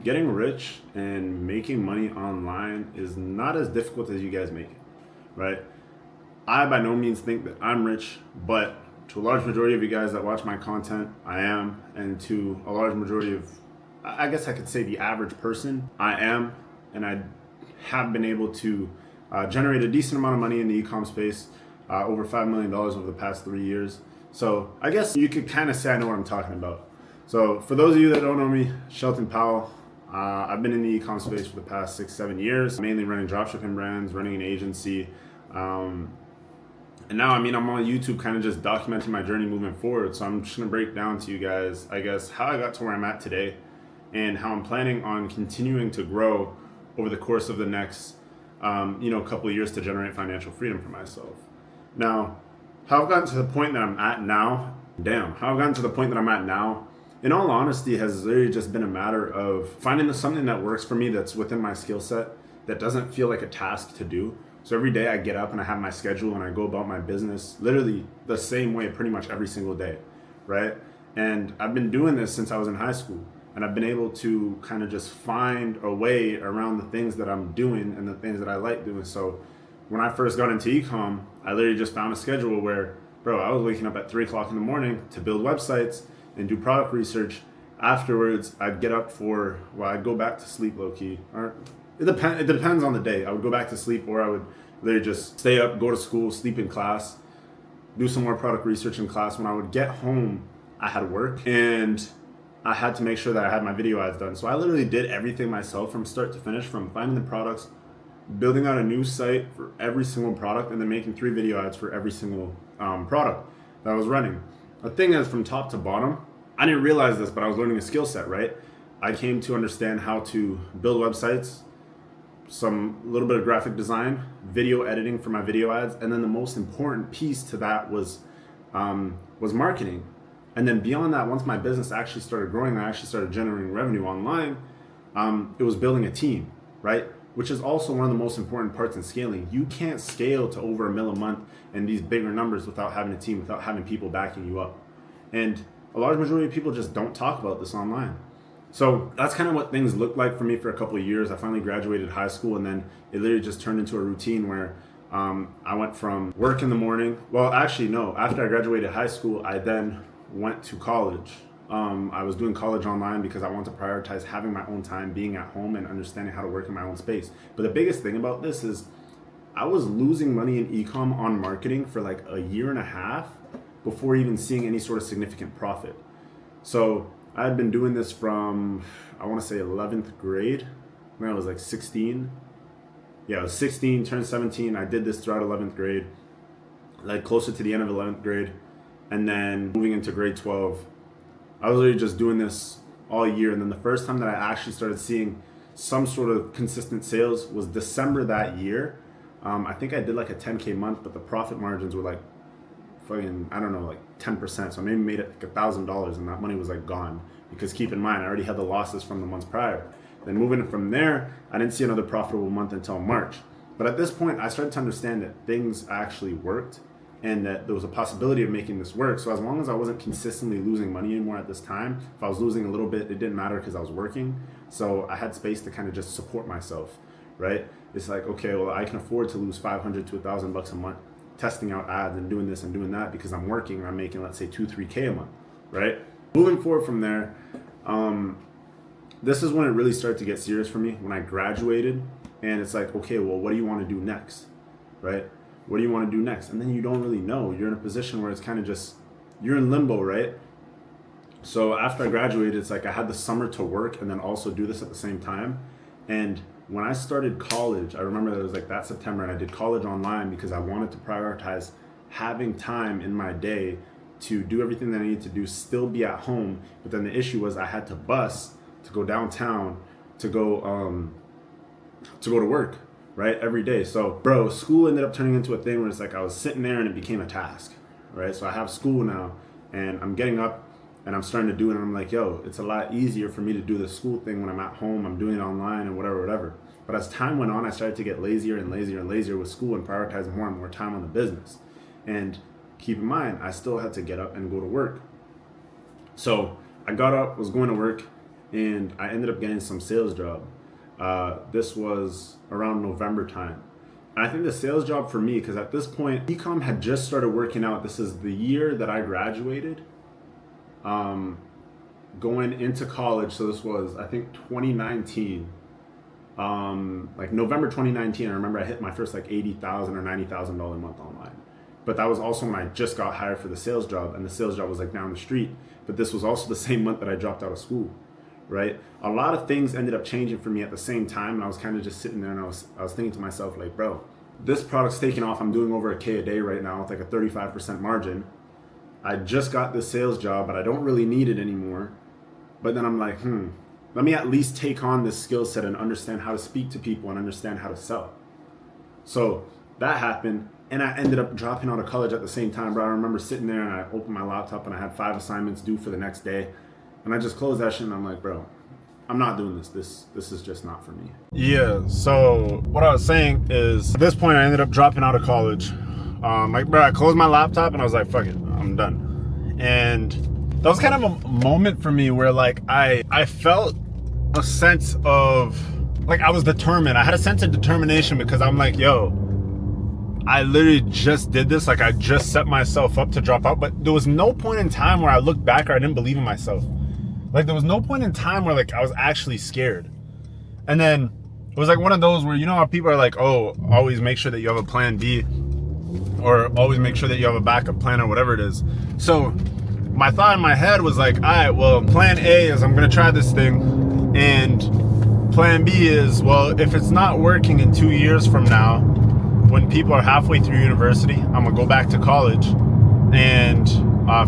getting rich and making money online is not as difficult as you guys make it, right? I by no means think that I'm rich, but to a large majority of you guys that watch my content, I am. And to a large majority of, I guess I could say the average person, I am. And I have been able to generate a decent amount of money in the e-com space, over $5 million over the past 3 years. So I guess you could kind of say I know what I'm talking about. So for those of you that don't know me, Shelton Powell, I've been in the e-com space for the past 6-7 years, mainly running dropshipping brands, running an agency. And now, I'm on YouTube kind of just documenting my journey moving forward. So I'm just gonna break down to you guys, I guess, how I got to where I'm at today and how I'm planning on continuing to grow over the course of the next, couple of years to generate financial freedom for myself. Now, how I've gotten to the point that I'm at now, in all honesty, has literally just been a matter of finding something that works for me that's within my skill set, that doesn't feel like a task to do. So every day I get up and I have my schedule and I go about my business literally the same way pretty much every single day, right? And I've been doing this since I was in high school, and I've been able to kind of just find a way around the things that I'm doing and the things that I like doing. So when I first got into ecom, I literally just found a schedule where, I was waking up at 3 o'clock in the morning to build websites and do product research. Afterwards, I'd get up I'd go back to sleep low key. It depends on the day. I would go back to sleep, or I would literally just stay up, go to school, sleep in class, do some more product research in class. When I would get home, I had work and I had to make sure that I had my video ads done. So I literally did everything myself from start to finish, from finding the products, building out a new site for every single product, and then making 3 video ads for every single product that I was running. The thing is, from top to bottom, I didn't realize this, but I was learning a skill set, right? I came to understand how to build websites, some little bit of graphic design, video editing for my video ads, and then the most important piece to that was marketing. And then beyond that, once my business actually started growing, I actually started generating revenue online. It was building a team, right? Which is also one of the most important parts in scaling. You can't scale to over $1 million a month and these bigger numbers without having a team, without having people backing you up. And a large majority of people just don't talk about this online. So that's kind of what things looked like for me for a couple of years. I finally graduated high school, and then it literally just turned into a routine where I went from work in the morning. Well, actually, no. After I graduated high school, I then went to college. I was doing college online because I wanted to prioritize having my own time, being at home, and understanding how to work in my own space. But the biggest thing about this is I was losing money in e-com on marketing for like a year and a half before even seeing any sort of significant profit. So I had been doing this from, I want to say 11th grade, when I was like 16. Yeah, I was 16, turned 17. I did this throughout 11th grade, like closer to the end of 11th grade. And then moving into grade 12, I was literally just doing this all year. And then the first time that I actually started seeing some sort of consistent sales was December that year. I think I did like a 10K month, but the profit margins were like fucking, I don't know, like 10%. So I maybe made it like $1,000, and that money was like gone. Because keep in mind, I already had the losses from the months prior. Then moving from there, I didn't see another profitable month until March. But at this point, I started to understand that things actually worked and that there was a possibility of making this work. So as long as I wasn't consistently losing money anymore at this time, if I was losing a little bit, it didn't matter because I was working. So I had space to kind of just support myself, right? It's like, okay, well, I can afford to lose $500 to $1,000 a month testing out ads and doing this and doing that because I'm working and I'm making, let's say, 2-3K a month, right? Moving forward from there, this is when it really started to get serious for me, when I graduated. And it's like, okay, well, what do you want to do next, right? What do you want to do next? And then you don't really know. You're in a position where it's kind of just, you're in limbo, right? So after I graduated, it's like I had the summer to work and then also do this at the same time. And when I started college, I remember that it was like that September, and I did college online because I wanted to prioritize having time in my day to do everything that I needed to do, still be at home. But then the issue was I had to bus to go downtown to go to work, right, every day. So school ended up turning into a thing where it's like I was sitting there and it became a task, right? So I have school now and I'm getting up and I'm starting to do it, and I'm like, yo, it's a lot easier for me to do the school thing when I'm at home. I'm doing it online and whatever. But as time went on, I started to get lazier and lazier and lazier with school and prioritize more and more time on the business. And keep in mind, I still had to get up and go to work. So I got up, was going to work, and I ended up getting some sales job. This was around November time. And I think the sales job for me, because at this point, ecom had just started working out. This is the year that I graduated, going into college. So this was, I think, 2019. Like November 2019, I remember I hit my first like $80,000 or $90,000 a month online. But that was also when I just got hired for the sales job, and the sales job was like down the street. But this was also the same month that I dropped out of school, right? A lot of things ended up changing for me at the same time, and I was kind of just sitting there, and I was thinking to myself, like, bro, this product's taking off. I'm doing over $1,000 a day right now with like a 35% margin. I just got this sales job, but I don't really need it anymore. But then I'm like, let me at least take on this skill set and understand how to speak to people and understand how to sell. So that happened, and I ended up dropping out of college at the same time, bro. I remember sitting there and I opened my laptop and I had 5 assignments due for the next day. And I just closed that shit and I'm like, bro, I'm not doing this. This is just not for me. Yeah, so what I was saying is, at this point I ended up dropping out of college. Like, bro, I closed my laptop and I was like, fuck it, I'm done. And that was kind of a moment for me where like I felt a sense of, like, I was determined. I had a sense of determination because I'm like, yo, I literally just did this. Like, I just set myself up to drop out, but there was no point in time where I looked back or I didn't believe in myself. Like, there was no point in time where like I was actually scared. And then it was like one of those where, you know how people are like, oh, always make sure that you have a plan B, or always make sure that you have a backup plan, or whatever it is. So my thought in my head was like, all right, well, plan A is I'm gonna try this thing, and plan B is, well, if it's not working in 2 years from now, when people are halfway through university, I'm gonna go back to college and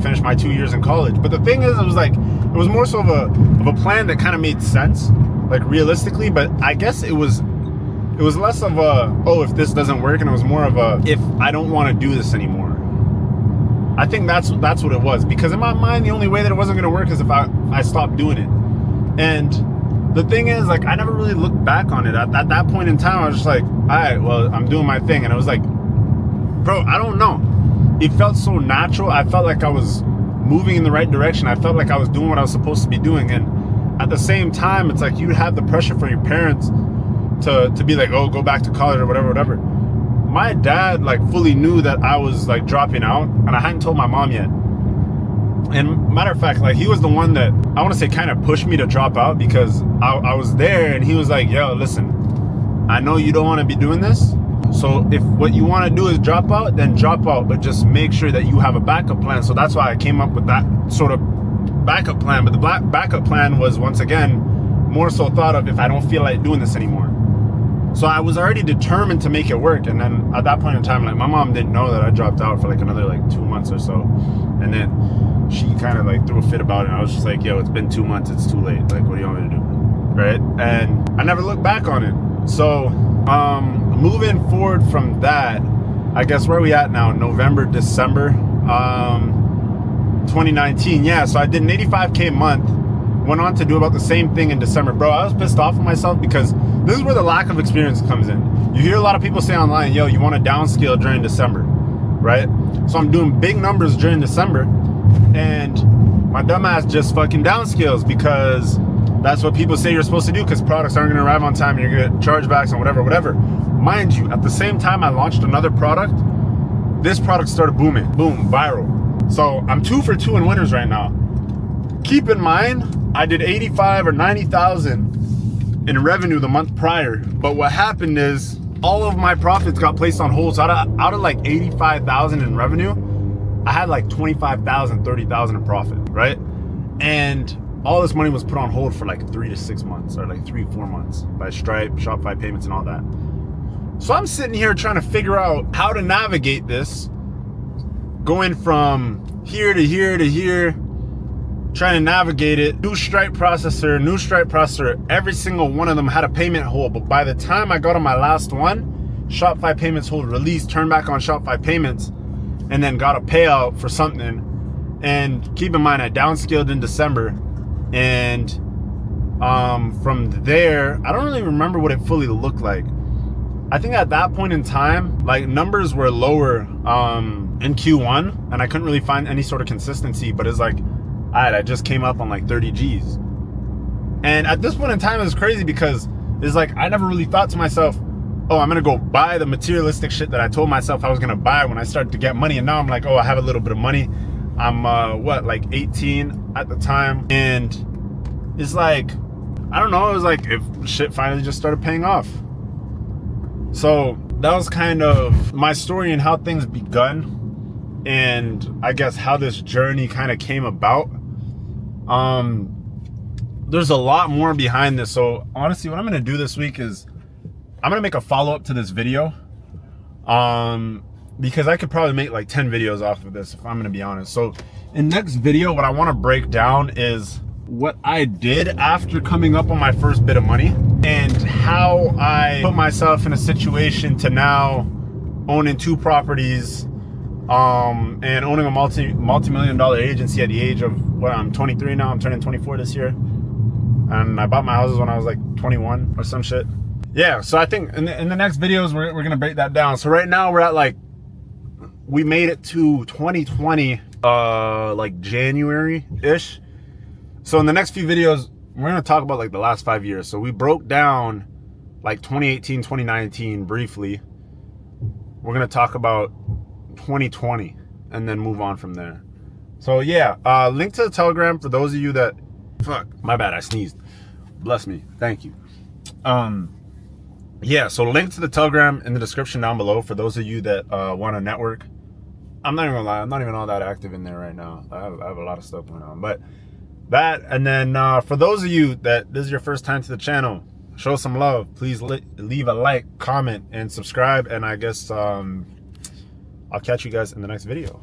finish my 2 years in college. But the thing is, it was more so of a plan that kind of made sense, like realistically. But I guess it was less of a, oh, if this doesn't work, and it was more of a, if I don't want to do this anymore. I think that's what it was, because in my mind, the only way that it wasn't gonna work is if I stopped doing it. And the thing is, like, I never really looked back on it. At that point in time, I was just like, all right, well, I'm doing my thing. And I was like, bro, I don't know. It felt so natural. I felt like I was moving in the right direction. I felt like I was doing what I was supposed to be doing. And at the same time, it's like you have the pressure from your parents to be like, oh, go back to college or whatever. My dad, like, fully knew that I was, like, dropping out, and I hadn't told my mom yet. And matter of fact, like, he was the one that, I want to say, kind of pushed me to drop out, because I was there and he was like, yo, listen, I know you don't want to be doing this. So if what you want to do is drop out, then drop out, but just make sure that you have a backup plan. So that's why I came up with that sort of backup plan. But the backup plan was, once again, more so thought of if I don't feel like doing this anymore. So I was already determined to make it work. And then at that point in time, like, my mom didn't know that I dropped out for like another like 2 months or so. And then she kind of like threw a fit about it. And I was just like, yo, it's been 2 months. It's too late. Like, what do you want me to do? Right? And I never looked back on it. So moving forward from that, I guess where are we at now? November, December, 2019. Yeah, so I did an 85K a month. Went on to do about the same thing in December. Bro, I was pissed off with myself, because this is where the lack of experience comes in. You hear a lot of people say online, yo, you want to downscale during December, right? So I'm doing big numbers during December, and my dumbass just fucking downscales, because that's what people say you're supposed to do, because products aren't going to arrive on time and you're going to get chargebacks and whatever. Mind you, at the same time I launched another product, this product started booming. Boom, viral. So I'm 2 for 2 in winners right now. Keep in mind, I did 85 or 90,000 in revenue the month prior. But what happened is all of my profits got placed on hold. So out of like 85,000 in revenue, I had like 25,000, 30,000 in profit, right? And all this money was put on hold for like 3 to 6 months, or like 3-4 months, by Stripe, Shopify payments, and all that. So I'm sitting here trying to figure out how to navigate this, going from here to here to here, trying to navigate it. New Stripe processor, every single one of them had a payment hold. But by the time I got on my last one, Shopify payments hold released, turned back on Shopify payments, and then got a payout for something. And keep in mind, I downscaled in December. And from there, I don't really remember what it fully looked like. I think at that point in time, like, numbers were lower in Q1, and I couldn't really find any sort of consistency. But it's like, all right, I just came up on like 30 G's. And at this point in time, it's crazy because it's like I never really thought to myself, oh, I'm gonna go buy the materialistic shit that I told myself I was gonna buy when I started to get money. And now I'm like, oh, I have a little bit of money. I'm like 18 at the time, and it's like, I don't know, it was like if shit finally just started paying off. So that was kind of my story and how things begun, and I guess how this journey kind of came about. There's a lot more behind this. So honestly, what I'm gonna do this week is I'm gonna make a follow-up to this video, because I could probably make like 10 videos off of this if I'm gonna be honest. So in next video, what I want to break down is what I did after coming up on my first bit of money, and how I put myself in a situation to now owning 2 properties, and owning a multi-million dollar agency at the age of, what, I'm 23 now, I'm turning 24 this year. And I bought my houses when I was like 21 or some shit. Yeah, so I think in the next videos, we're going to break that down. So right now we're at like, we made it to 2020, like January-ish. So in the next few videos, we're going to talk about like the last 5 years. So we broke down like 2018, 2019 briefly. We're going to talk about 2020 and then move on from there. So yeah, link to the Telegram for those of you that, fuck, my bad, I sneezed. Bless me, thank you. Yeah, so link to the Telegram in the description down below for those of you that want to network. I'm not even gonna lie, I'm not even all that active in there right now. I have a lot of stuff going on, but that, and then for those of you that this is your first time to the channel, show some love. Please leave a like, comment, and subscribe, and I guess I'll catch you guys in the next video.